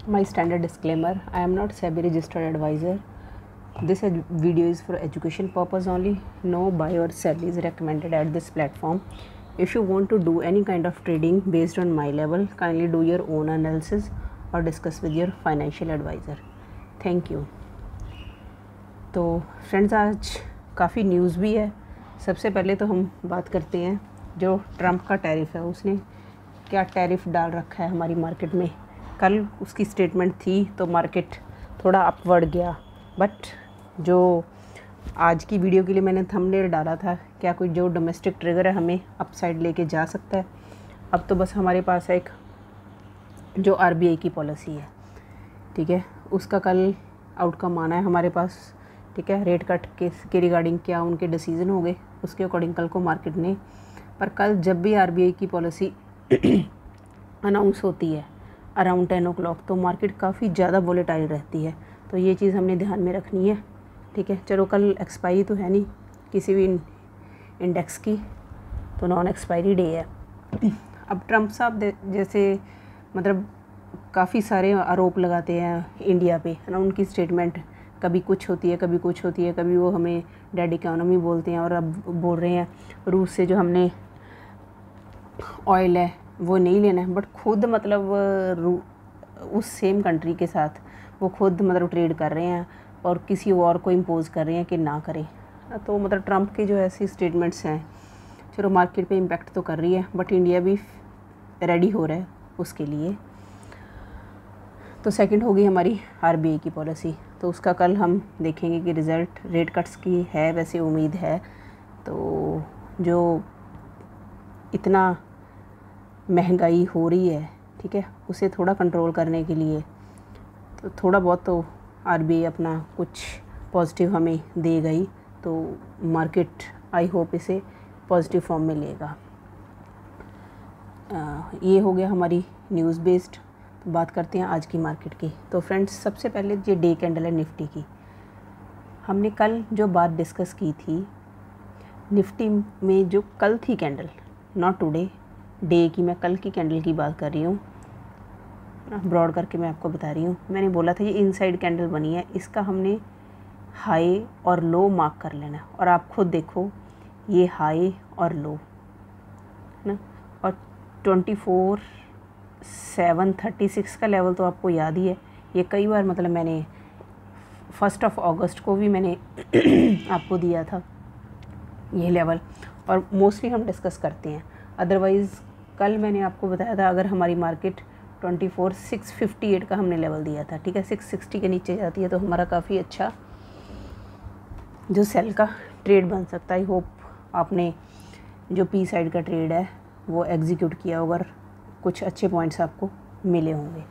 My standard disclaimer: I am not SEBI registered advisor. This video is for education purpose only. No buy or sell is recommended at this platform. If you want to do any kind of trading based on my level, kindly do your own analysis or discuss with your financial advisor. Thank you. तो friends, आज काफ़ी news भी है. सबसे पहले तो हम बात करते हैं जो ट्रंप का टैरिफ है, उसने क्या टैरिफ डाल रखा है हमारी मार्केट में. कल उसकी स्टेटमेंट थी तो मार्केट थोड़ा अपवर्ड गया, बट जो आज की वीडियो के लिए मैंने थंबनेल डाला था, क्या कोई जो डोमेस्टिक ट्रिगर है हमें अपसाइड लेके जा सकता है. अब तो बस हमारे पास एक जो आरबीआई की पॉलिसी है, ठीक है, उसका कल आउटकम आना है हमारे पास. ठीक है, रेट कट के रिगार्डिंग क्या उनके डिसीजन हो गए, उसके अकॉर्डिंग कल को मार्केट ने. पर कल जब भी आरबीआई की पॉलिसी अनाउंस होती है अराउंड 10 o'clock, तो मार्केट काफ़ी ज़्यादा वोलेटाइल रहती है. तो ये चीज़ हमने ध्यान में रखनी है. ठीक है, चलो कल एक्सपायरी तो है नहीं किसी भी इंडेक्स की, तो नॉन एक्सपायरी डे है. अब ट्रंप साहब जैसे मतलब काफ़ी सारे आरोप लगाते हैं इंडिया पे है ना. उनकी स्टेटमेंट कभी कुछ होती है, कभी कुछ होती है, कभी वो हमें डेड इकोनॉमी बोलते हैं, और अब बोल रहे हैं रूस से जो हमने ऑयल है वो नहीं लेना है. बट खुद मतलब उस सेम कंट्री के साथ वो खुद मतलब ट्रेड कर रहे हैं और किसी और को इम्पोज़ कर रहे हैं कि ना करें. तो मतलब ट्रंप की जो ऐसी स्टेटमेंट्स हैं, चलो मार्केट पे इम्पेक्ट तो कर रही है, बट इंडिया भी रेडी हो रहा है उसके लिए. तो सेकंड होगी हमारी आरबीआई की पॉलिसी, तो उसका कल हम देखेंगे कि रिज़ल्ट रेट कट्स की है, वैसे उम्मीद है. तो जो इतना महंगाई हो रही है, ठीक है, उसे थोड़ा कंट्रोल करने के लिए तो थोड़ा बहुत तो आरबीआई अपना कुछ पॉजिटिव हमें दे गई, तो मार्केट आई होप इसे पॉजिटिव फॉर्म में लेगा. ये हो गया हमारी न्यूज़ बेस्ड. तो बात करते हैं आज की मार्केट की. तो फ्रेंड्स, सबसे पहले ये डे कैंडल है निफ्टी की. हमने कल जो बात डिस्कस की थी निफ्टी में, जो कल थी कैंडल, नॉट टुडे, डे की, मैं कल की कैंडल की बात कर रही हूँ, ब्रॉड करके मैं आपको बता रही हूँ. मैंने बोला था ये इनसाइड कैंडल बनी है, इसका हमने हाई और लो मार्क कर लेना. और आप खुद देखो ये हाई और लो है ना, और 24,736 का लेवल तो आपको याद ही है. ये कई बार मतलब मैंने 1 अगस्त को भी मैंने आपको दिया था ये लेवल, और मोस्टली हम डिस्कस करते हैं. अदरवाइज़ कल मैंने आपको बताया था अगर हमारी मार्केट 24,658 का हमने लेवल दिया था, ठीक है, 660 के नीचे जाती है तो हमारा काफ़ी अच्छा जो सेल का ट्रेड बन सकता है. आई होप आपने जो पी साइड का ट्रेड है वो एग्जीक्यूट किया होगा, कुछ अच्छे पॉइंट्स आपको मिले होंगे.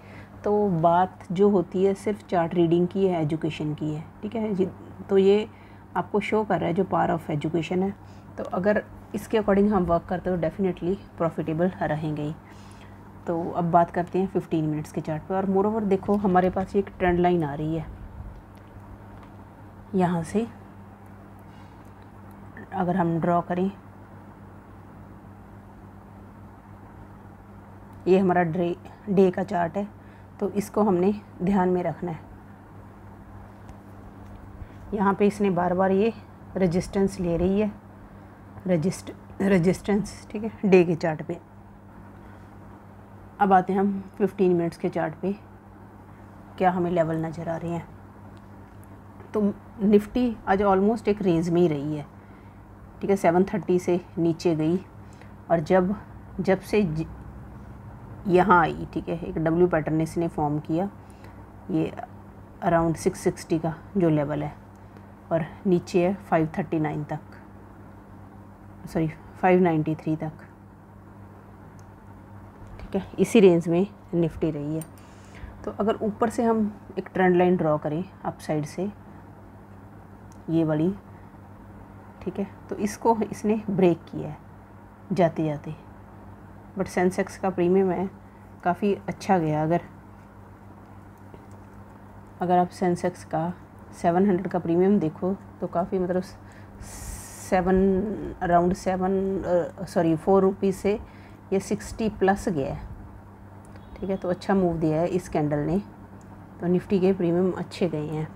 तो बात जो होती है सिर्फ चार्ट रीडिंग की है, एजुकेशन की है, ठीक है जी. तो ये आपको शो कर रहा है जो पावर ऑफ एजुकेशन है. तो अगर इसके अकॉर्डिंग हम वर्क करते हो डेफिनेटली प्रॉफिटेबल रहेंगे ही. तो अब बात करते हैं 15 मिनट्स के चार्ट पे. और मोर ओवर देखो हमारे पास एक ट्रेंड लाइन आ रही है, यहाँ से अगर हम ड्रॉ करें, ये हमारा डे का चार्ट है, तो इसको हमने ध्यान में रखना है. यहाँ पे इसने बार बार ये रेजिस्टेंस ले रही है, रेजिस्टेंस, ठीक है, डे के चार्ट पे. अब आते हैं हम 15 मिनट्स के चार्ट पे, क्या हमें लेवल नज़र आ रहे हैं. तो निफ्टी आज ऑलमोस्ट एक रेंज में ही रही है, ठीक है, 730 से नीचे गई, और जब से यहाँ आई, ठीक है, एक डब्ल्यू पैटर्न इसने फॉर्म किया, ये अराउंड 660 का जो लेवल है, और नीचे है 539 तक, सॉरी 593 तक, ठीक है, इसी रेंज में निफ्टी रही है. तो अगर ऊपर से हम एक ट्रेंड लाइन ड्रॉ करें अप साइड से, ये वाली, ठीक है, तो इसको इसने ब्रेक किया है जाते जाते, बट सेंसेक्स का प्रीमियम है काफ़ी अच्छा गया. अगर आप सेंसेक्स का 700 का प्रीमियम देखो तो काफ़ी मतलब 4 रुपीज़ से ये 60 प्लस गया है, ठीक है. तो अच्छा मूव दिया है इस कैंडल ने तो निफ्टी के प्रीमियम अच्छे गए हैं।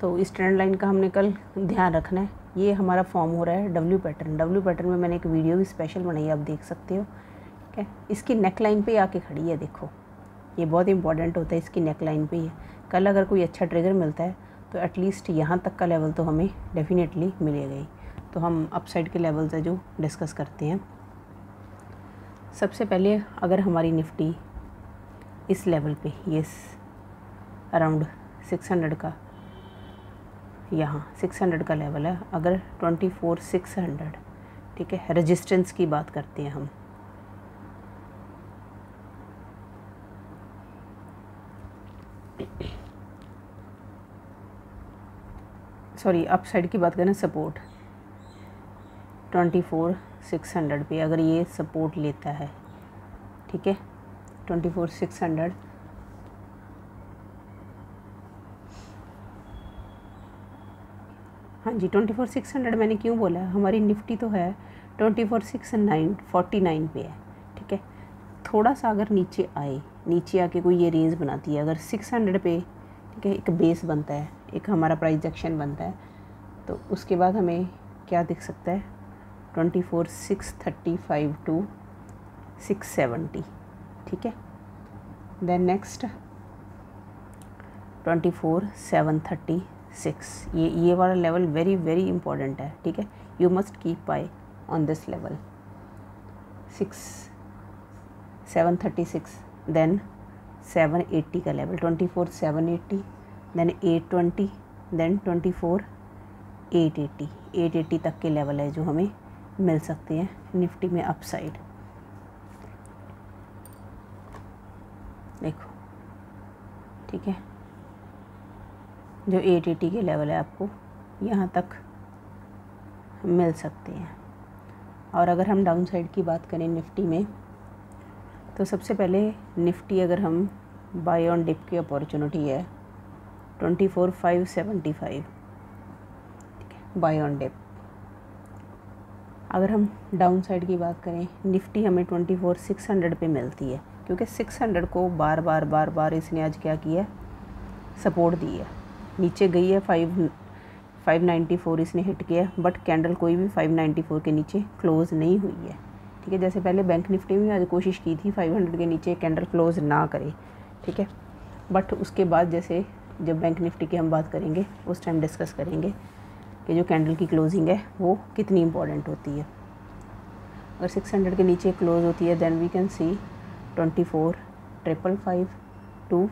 तो इस ट्रेंड लाइन का हमने कल ध्यान रखना है। ये हमारा फॉर्म हो रहा है डब्ल्यू पैटर्न में मैंने एक वीडियो भी स्पेशल बनाई है, आप देख सकते हो। ठीक है, इसकी नेक लाइन पे आके खड़ी है, देखो ये बहुत इंपॉर्टेंट होता है, इसकी नेक लाइन पे ही है। कल अगर कोई अच्छा ट्रिगर मिलता है तो एटलीस्ट यहाँ तक का लेवल तो हमें डेफिनेटली मिलेगा ही। तो हम अपसाइड के लेवल्स है जो डिस्कस करते हैं। सबसे पहले अगर हमारी निफ्टी इस लेवल पे, ये अराउंड 600 का, यहाँ 600 का लेवल है, अगर 24,600, ठीक है, रेजिस्टेंस की बात करते हैं हम। सॉरी, अप साइड की बात करें, सपोर्ट 24,600 पे अगर ये सपोर्ट लेता है, ठीक है, 24,600, हाँ जी 24,600 मैंने क्यों बोला, हमारी निफ्टी तो है 24,649 पे है। ठीक है, थोड़ा सा अगर नीचे आए, नीचे आके कोई ये रेंज बनाती है, अगर 600 पे, ठीक है, एक बेस बनता है, एक हमारा प्राइस एक्शन बनता है, तो उसके बाद हमें क्या दिख सकता है, 24,635 टू 670, ठीक है। देन नेक्स्ट 24,736, ये वाला लेवल वेरी वेरी इंपॉर्टेंट है। ठीक है, you must keep eye on this level. 736, then 780 का लेवल, 24,780, देन 820, देन 24,880, 880 तक के लेवल है जो हमें मिल सकते हैं निफ्टी में अपसाइड। देखो, ठीक है, जो 880 के लेवल है आपको यहाँ तक मिल सकते हैं। और अगर हम डाउन साइड की बात करें निफ्टी में, तो सबसे पहले निफ्टी अगर हम बाय ऑन डिप की अपॉर्चुनिटी है 24,575, ठीक है, बाय ऑन डिप। अगर हम डाउन साइड की बात करें, निफ्टी हमें 24,600 पे मिलती है, क्योंकि 600 को बार बार इसने आज क्या किया, सपोर्ट दी है। नीचे गई है 594 इसने हिट किया, बट कैंडल कोई भी 594 के नीचे क्लोज़ नहीं हुई है। ठीक है, जैसे पहले बैंक निफ्टी में आज कोशिश की थी 500 के नीचे कैंडल क्लोज़ ना करे, ठीक है, बट उसके बाद जैसे जब बैंक निफ्टी की हम बात करेंगे उस टाइम डिस्कस करेंगे कि जो कैंडल की क्लोजिंग है वो कितनी इंपॉर्टेंट होती है। अगर 600 के नीचे क्लोज होती है, then we can see 24,555 to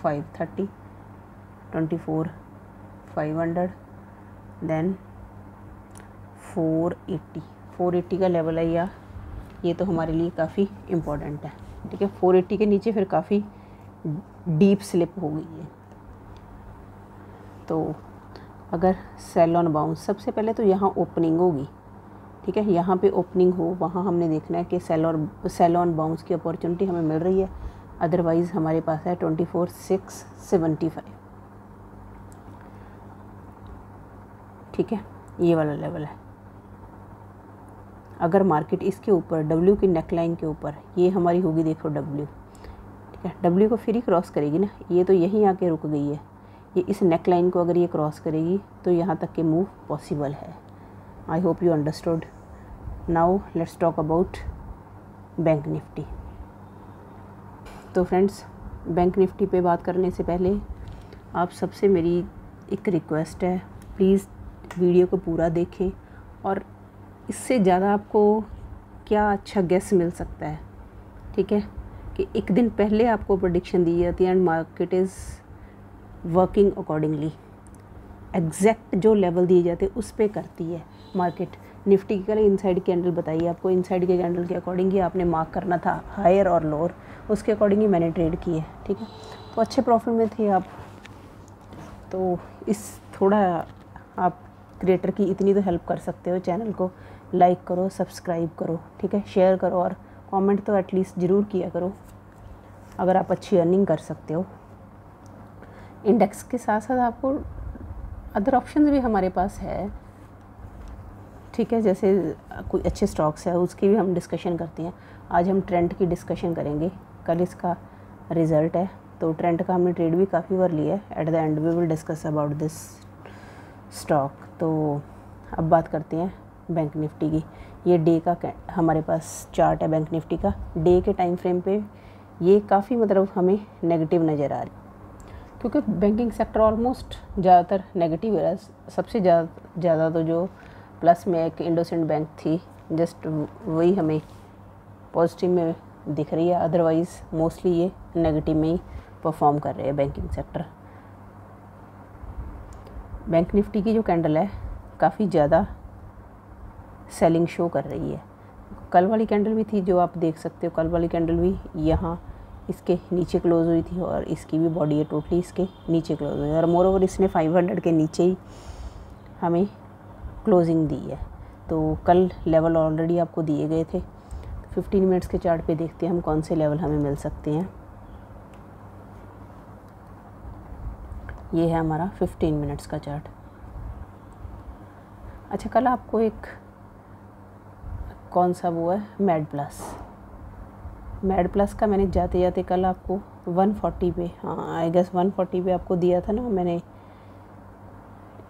530, 24,500, then 480 का लेवल है, या ये तो हमारे लिए काफ़ी इम्पोर्टेंट है। ठीक है, 480 के नीचे फिर काफ़ी डीप स्लिप हो गई है। तो अगर सेल ऑन बाउंस, सबसे पहले तो यहाँ ओपनिंग होगी, ठीक है, यहाँ पे ओपनिंग हो, वहाँ हमने देखना है कि सेल ऑन बाउंस की अपॉर्चुनिटी हमें मिल रही है। अदरवाइज़ हमारे पास है 24,675, ठीक है, ये वाला लेवल है। अगर मार्केट इसके ऊपर डब्ल्यू की नेकलाइन के ऊपर, ये हमारी होगी, देखो डब्ल्यू, ठीक है, डब्ल्यू को फिर ही क्रॉस करेगी ना, ये तो यहीं आके रुक गई है, ये इस नेकलाइन को अगर ये क्रॉस करेगी तो यहाँ तक के मूव पॉसिबल है। I hope you understood. Now let's talk about bank Nifty. तो फ्रेंड्स, बैंक निफ्टी पे बात करने से पहले आप सबसे मेरी एक रिक्वेस्ट है, प्लीज़ वीडियो को पूरा देखें। और इससे ज़्यादा आपको क्या अच्छा गेस मिल सकता है, ठीक है, कि एक दिन पहले आपको प्रेडिक्शन दी जाती है and market is working accordingly. Exact जो लेवल दिए जाते हैं उस पे करती है मार्केट। निफ्टी की कल इनसाइड कैंडल बताइए आपको, इनसाइड के कैंडल के अकॉर्डिंग ही आपने मार्क करना था, हायर और लोअर, उसके अकॉर्डिंग ही मैंने ट्रेड की है। ठीक है, तो अच्छे प्रॉफिट में थे आप। तो इस थोड़ा आप क्रिएटर की इतनी तो हेल्प कर सकते हो, चैनल को लाइक करो, सब्सक्राइब करो, ठीक है, शेयर करो और कमेंट तो एटलीस्ट ज़रूर किया करो अगर आप अच्छी अर्निंग कर सकते हो। इंडेक्स के साथ साथ आपको अदर ऑप्शंस भी हमारे पास है, ठीक है, जैसे कोई अच्छे स्टॉक्स है उसकी भी हम डिस्कशन करते हैं। आज हम ट्रेंड की डिस्कशन करेंगे, कल इसका रिज़ल्ट है, तो ट्रेंड का हमने ट्रेड भी काफ़ी बार लिया है। At the end we will discuss about this stock. तो अब बात करते हैं बैंक निफ्टी की। ये डे का हमारे पास चार्ट है बैंक निफ्टी का। डे के टाइम फ्रेम पे ये काफ़ी मतलब हमें नेगेटिव नज़र आ रही, क्योंकि बैंकिंग सेक्टर ऑलमोस्ट ज़्यादातर नेगेटिव है। सबसे ज़्यादा तो जो प्लस में एक इंडोसिंड बैंक थी, जस्ट वही हमें पॉजिटिव में दिख रही है, अदरवाइज़ मोस्टली ये नेगेटिव में ही परफॉर्म कर रहे हैं बैंकिंग सेक्टर। बैंक निफ्टी की जो कैंडल है काफ़ी ज़्यादा सेलिंग शो कर रही है। कल वाली कैंडल भी थी जो आप देख सकते हो, कल वाली कैंडल भी यहाँ इसके नीचे क्लोज हुई थी और इसकी भी बॉडी है टोटली इसके नीचे क्लोज हुई है, और मोर ओवर इसने 500 के नीचे ही हमें क्लोजिंग दी है। तो कल लेवल ऑलरेडी आपको दिए गए थे। 15 मिनट्स के चार्ट पे देखते हैं हम कौन से लेवल हमें मिल सकते हैं। ये है हमारा 15 मिनट्स का चार्ट। अच्छा, कल आपको एक कौन सा वो है मैड प्लस का मैंने जाते जाते कल आपको 140 पे, हाँ आई गेस 140 पे आपको दिया था ना मैंने।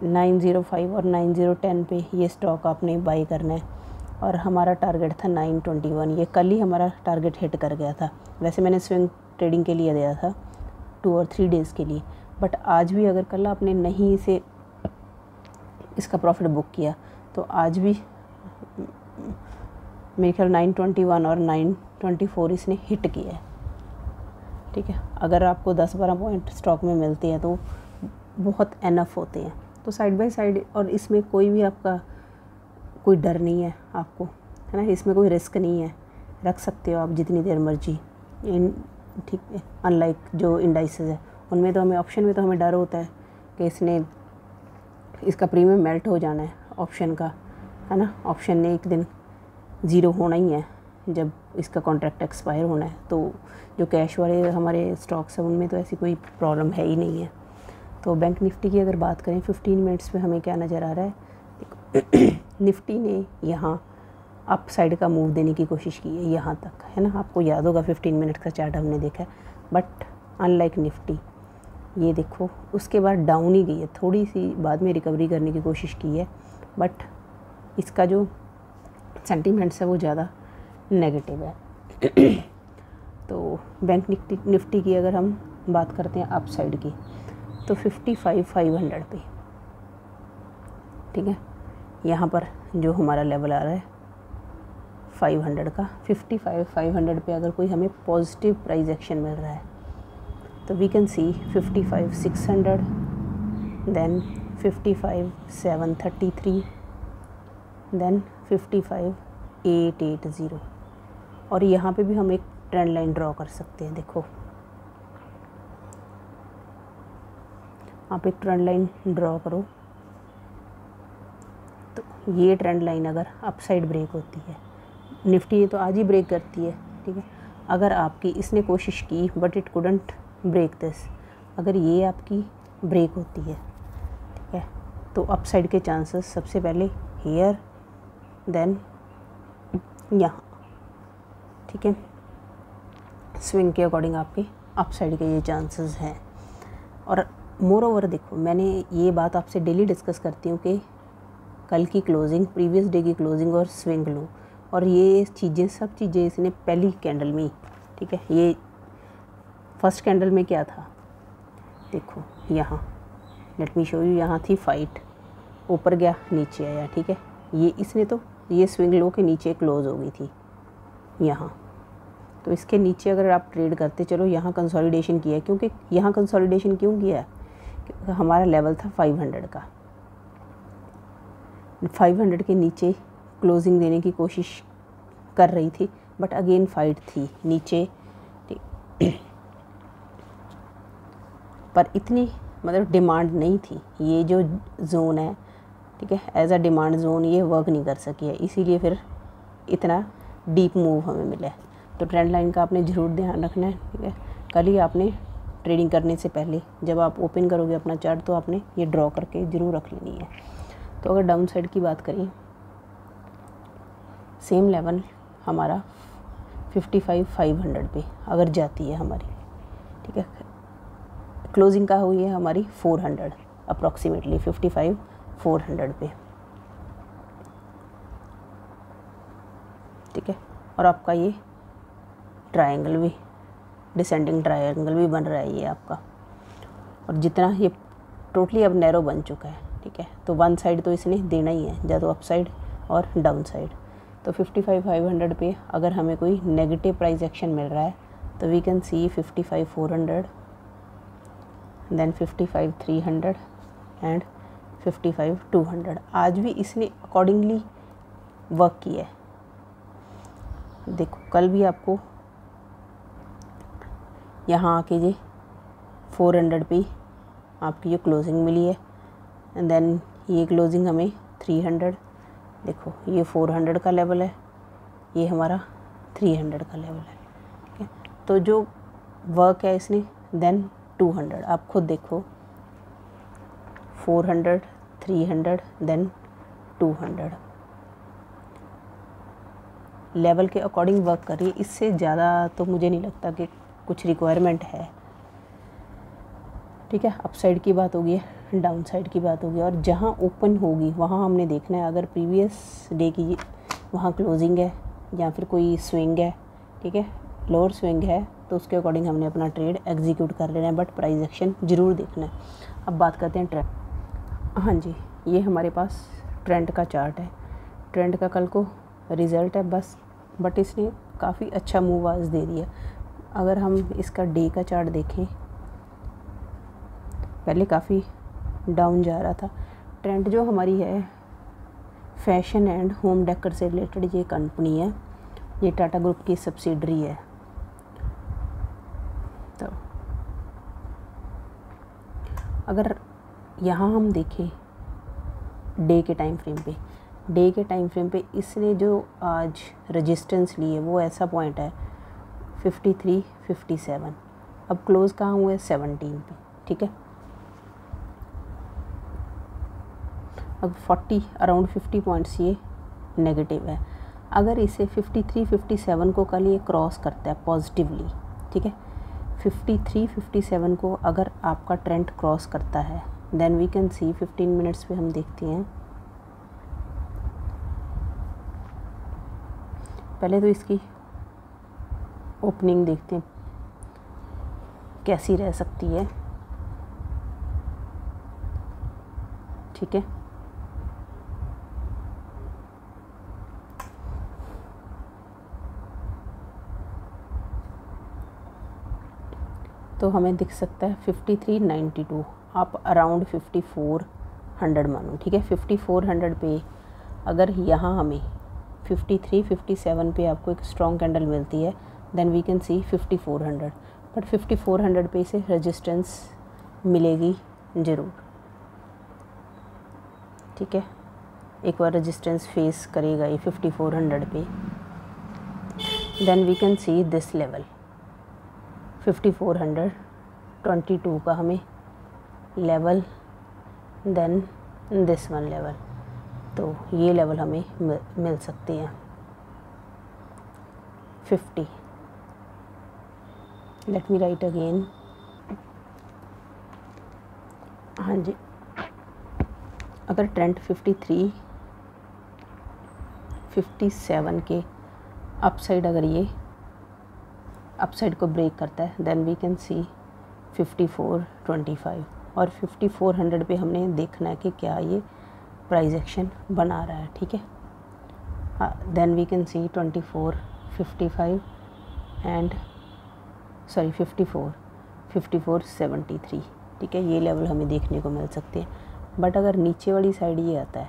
905 और 9010 पे ये स्टॉक आपने बाई करना है, और हमारा टारगेट था 921। ये कल ही हमारा टारगेट हिट कर गया था। वैसे मैंने स्विंग ट्रेडिंग के लिए दिया था 2 और 3 डेज़ के लिए, बट आज भी अगर कल आपने नहीं इसे इसका प्रॉफिट बुक किया तो आज भी मेरे ख्याल 921 और 924 इसने हिट किया है। ठीक है, अगर आपको 10-12 पॉइंट स्टॉक में मिलते हैं तो बहुत एनफ होते हैं। तो साइड बाय साइड, और इसमें कोई भी आपका कोई डर नहीं है आपको, है ना, इसमें कोई रिस्क नहीं है, रख सकते हो आप जितनी देर मर्जी। ठीक है, अनलाइक जो इंडाइसेस है उनमें तो हमें ऑप्शन में तो हमें डर होता है कि इसका प्रीमियम मेल्ट हो जाना है ऑप्शन का, है ना। ऑप्शन ने एक दिन ज़ीरो होना ही है जब इसका कॉन्ट्रैक्ट एक्सपायर होना है। तो जो कैश वाले हमारे स्टॉक्स हैं उनमें तो ऐसी कोई प्रॉब्लम है ही नहीं है। तो बैंक निफ्टी की अगर बात करें 15 मिनट्स पे हमें क्या नज़र आ रहा है, निफ्टी ने यहाँ अप साइड का मूव देने की कोशिश की है यहाँ तक, है ना। आपको याद होगा 15 मिनट का चार्ट हमने देखा है, बट अनलाइक निफ्टी ये देखो उसके बाद डाउन ही गई है, थोड़ी सी बाद में रिकवरी करने की कोशिश की है, बट इसका जो सेंटीमेंट्स है वो ज़्यादा नेगेटिव है। तो बैंक निफ्टी की अगर हम बात करते हैं अप साइड की तो 55,500 पे, ठीक है, यहाँ पर जो हमारा लेवल आ रहा है 500 का, 55,500 पे अगर कोई हमें पॉजिटिव प्राइस एक्शन मिल रहा है तो we can see 55,600, then 55,733, then 55,880, और यहाँ पे भी हम एक ट्रेंड लाइन ड्रॉ कर सकते हैं। देखो आप एक ट्रेंड लाइन ड्रॉ करो तो ये ट्रेंड लाइन अगर अपसाइड ब्रेक होती है, निफ्टी ये तो आज ही ब्रेक करती है, ठीक है, अगर आपकी इसने कोशिश की but it couldn't break this, अगर ये आपकी ब्रेक होती है, ठीक है, तो अपसाइड के चांसेस सबसे पहले हेयर, देन यहाँ, ठीक है, स्विंग के अकॉर्डिंग आपके अपसाइड के ये चांसेस हैं। और मोर ओवर देखो मैंने ये बात आपसे डेली डिस्कस करती हूँ कि कल की क्लोजिंग, प्रीवियस डे की क्लोजिंग और स्विंग लो, और ये चीज़ें सब चीज़ें इसने पहली कैंडल में, ठीक है, ये फर्स्ट कैंडल में क्या था देखो यहाँ, लेट मी शो यू, यहाँ थी फाइट, ऊपर गया नीचे आया, ठीक है, ये इसने तो ये स्विंग लो के नीचे क्लोज हो गई थी यहाँ, तो इसके नीचे अगर आप ट्रेड करते चलो यहाँ कंसोलिडेशन किया है, क्योंकि यहाँ कंसोलिडेशन क्यों किया है, क्योंकि हमारा लेवल था 500 का, 500 के नीचे क्लोजिंग देने की कोशिश कर रही थी, बट अगेन फाइट थी नीचे, पर इतनी मतलब डिमांड नहीं थी, ये जो जोन है, ठीक है, एज अ डिमांड जोन ये वर्क नहीं कर सकी है, इसीलिए फिर इतना डीप मूव हमें मिला है। तो ट्रेंड लाइन का आपने ज़रूर ध्यान रखना है, ठीक है। कल ही आपने ट्रेडिंग करने से पहले जब आप ओपन करोगे अपना चार्ट तो आपने ये ड्रॉ करके ज़रूर रख लेनी है। तो अगर डाउन साइड की बात करें, सेम लेवल हमारा 55,500 पे अगर जाती है हमारी, ठीक है, क्लोजिंग का हुई है हमारी 400 अप्रॉक्सीमेटली 55,400 पे, ठीक है। और आपका ये ट्रायंगल भी, डिसेंडिंग ट्रायंगल भी बन रहा है ये आपका, और जितना ये टोटली अब नैरो बन चुका है, ठीक है। तो वन साइड तो इसने देना ही है, या तो अप साइड और डाउन साइड। तो 55,500 पे अगर हमें कोई नेगेटिव प्राइस एक्शन मिल रहा है तो we can see 55,400, then 55,300 and 55,200। आज भी इसने अकॉर्डिंगली वर्क किया है। देखो कल भी आपको यहाँ आके ये 400 पे आपकी ये क्लोजिंग मिली है, एंड देन ये क्लोजिंग हमें 300, देखो ये 400 का लेवल है, ये हमारा 300 का लेवल है, ठीक है। तो जो वर्क है इसने, देन 200, आप खुद देखो 400, 300, देन 200 लेवल के अकॉर्डिंग वर्क करिए। इससे ज़्यादा तो मुझे नहीं लगता कि कुछ रिक्वायरमेंट है, ठीक है। अप साइड की बात होगी, डाउन साइड की बात होगी, और जहाँ ओपन होगी वहाँ हमने देखना है। अगर प्रीवियस डे की वहाँ क्लोजिंग है या फिर कोई स्विंग है, ठीक है, लोअर स्विंग है, तो उसके अकॉर्डिंग हमने अपना ट्रेड एग्जीक्यूट कर लेना है, बट प्राइस एक्शन ज़रूर देखना है। अब बात करते हैं ट्रेंड। हाँ जी, ये हमारे पास ट्रेंड का चार्ट है। ट्रेंड का कल को रिज़ल्ट है बस, बट इसने काफ़ी अच्छा मूव आज दे दिया। अगर हम इसका डे का चार्ट देखें, पहले काफ़ी डाउन जा रहा था। ट्रेंड जो हमारी है फैशन एंड होम डेकर से रिलेटेड ये कंपनी है, ये टाटा ग्रुप की सब्सिडरी है। तो अगर यहाँ हम देखें डे के टाइम फ्रेम पे इसने जो आज रेजिस्टेंस ली है वो ऐसा पॉइंट है 53, 57। अब क्लोज़ कहाँ हुआ है 17 पे, ठीक है। अब 40 अराउंड 50 पॉइंट्स ये नेगेटिव है। अगर इसे 53, 57 को कल ये क्रॉस करता है पॉजिटिवली, ठीक है, 53, 57 को अगर आपका ट्रेंड क्रॉस करता है, then we can see 15 minutes पे हम देखते हैं। पहले तो इसकी ओपनिंग देखते हैं कैसी रह सकती है, ठीक है। तो हमें दिख सकता है 53.92, आप अराउंड 5400 मानो, ठीक है। 5400 पे अगर यहाँ हमें 53, 57 पे आपको एक स्ट्रॉन्ग कैंडल मिलती है, then we can see 5400, but 5400 पे से रेजिस्टेंस मिलेगी ज़रूर, ठीक है। एक बार रेजिस्टेंस फेस करेगा ये 5400 पे, then we can see this level 5422 का हमें level, then this one level. तो ये लेवल हमें मिल सकते हैं 50। Let me write again. हाँ जी, अगर ट्रेंड 53, 57 के अपसाइड अगर ये अपसाइड को ब्रेक करता है, देन वी कैन सी 5425, और 5400 पे हमने देखना है कि क्या ये प्राइस एक्शन बना रहा है, ठीक है। Then we can see 2455 and 5473, ठीक है। ये लेवल हमें देखने को मिल सकते हैं। बट अगर नीचे वाली साइड ये आता है,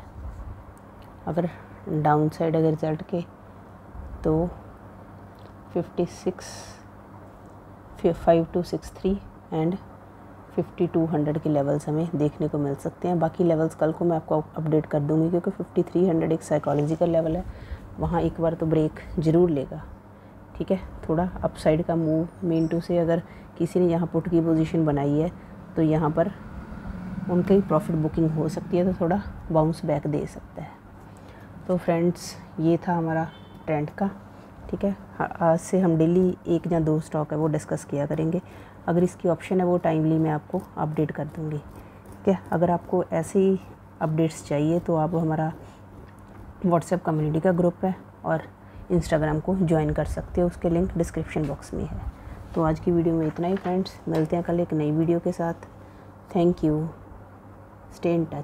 अगर डाउन साइड अगर रिजल्ट के, तो 5263 एंड 5200 के लेवल्स हमें देखने को मिल सकते हैं। बाकी लेवल्स कल को मैं आपको अपडेट कर दूंगी, क्योंकि 5300 एक साइकोलॉजिकल लेवल है, वहाँ एक बार तो ब्रेक ज़रूर लेगा, ठीक है। थोड़ा अपसाइड का मूव मेन टू से अगर किसी ने यहाँ पुट की पोजीशन बनाई है तो यहाँ पर उनकी प्रॉफिट बुकिंग हो सकती है, तो थोड़ा बाउंस बैक दे सकता है। तो फ्रेंड्स, ये था हमारा ट्रेंड का ठीक है। आज से हम डेली 1 या 2 स्टॉक है वो डिस्कस किया करेंगे। अगर इसकी ऑप्शन है वो टाइमली मैं आपको अपडेट कर दूँगी, ठीक है। अगर आपको ऐसी अपडेट्स चाहिए तो आप हमारा व्हाट्सएप कम्युनिटी का ग्रुप है और इंस्टाग्राम को ज्वाइन कर सकते हो, उसके लिंक डिस्क्रिप्शन बॉक्स में है। तो आज की वीडियो में इतना ही फ्रेंड्स, मिलते हैं कल एक नई वीडियो के साथ। Thank you, stay in touch.